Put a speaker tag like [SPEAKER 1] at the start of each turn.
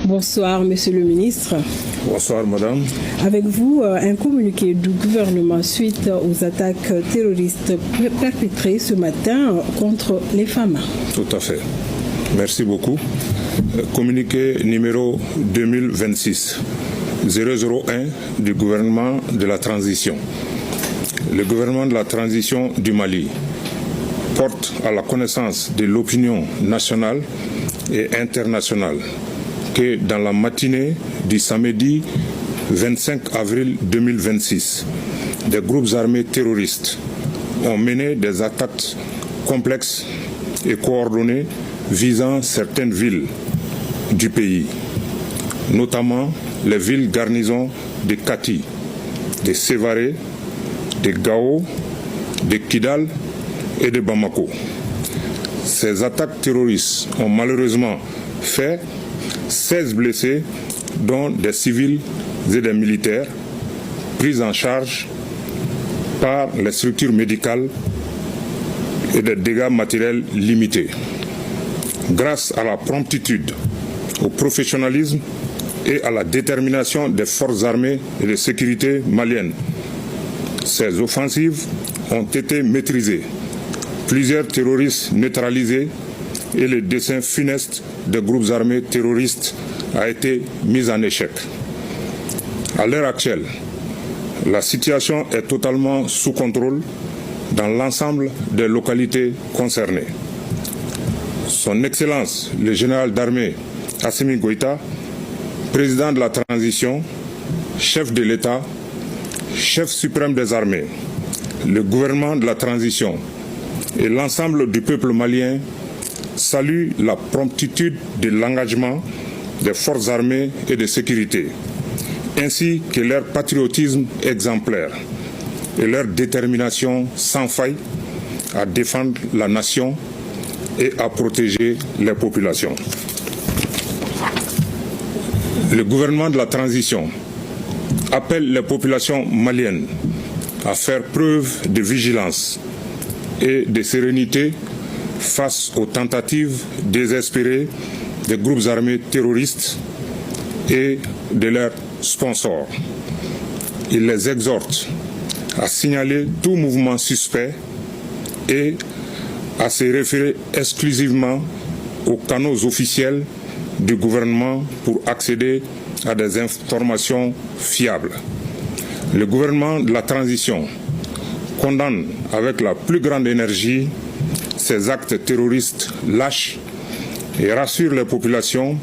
[SPEAKER 1] Bonsoir, Monsieur le ministre.
[SPEAKER 2] Bonsoir, madame.
[SPEAKER 1] Avec vous, un communiqué du gouvernement suite aux attaques terroristes perpétrées ce matin contre les femmes.
[SPEAKER 2] Tout à fait. Merci beaucoup. Communiqué numéro 2026-001 du gouvernement de la transition. Le gouvernement de la transition du Mali porte à la connaissance de l'opinion nationale et internationale que dans la matinée du samedi 25 avril 2026, des groupes armés terroristes ont mené des attaques complexes et coordonnées visant certaines villes du pays, notamment les villes garnisons de Kati, de Sévaré, de Gao, de Kidal et de Bamako. Ces attaques terroristes ont malheureusement fait 16 blessés, dont des civils et des militaires, pris en charge par les structures médicales et des dégâts matériels limités. Grâce à la promptitude, au professionnalisme et à la détermination des forces armées et de sécurité maliennes, ces offensives ont été maîtrisées, plusieurs terroristes neutralisés et le dessein funeste des groupes armés terroristes a été mis en échec. À l'heure actuelle, la situation est totalement sous contrôle dans l'ensemble des localités concernées. Son Excellence, le général d'armée Assimi Goïta, président de la transition, chef de l'État, chef suprême des armées, le gouvernement de la transition et l'ensemble du peuple malien saluent la promptitude de l'engagement des forces armées et de sécurité, ainsi que leur patriotisme exemplaire et leur détermination sans faille à défendre la nation et à protéger les populations. Le gouvernement de la transition appelle les populations maliennes à faire preuve de vigilance et de sérénité face aux tentatives désespérées des groupes armés terroristes et de leurs sponsors. Il les exhorte à signaler tout mouvement suspect et à se référer exclusivement aux canaux officiels du gouvernement pour accéder à des informations fiables. Le gouvernement de la transition condamne avec la plus grande énergie ces actes terroristes lâches et rassure les populations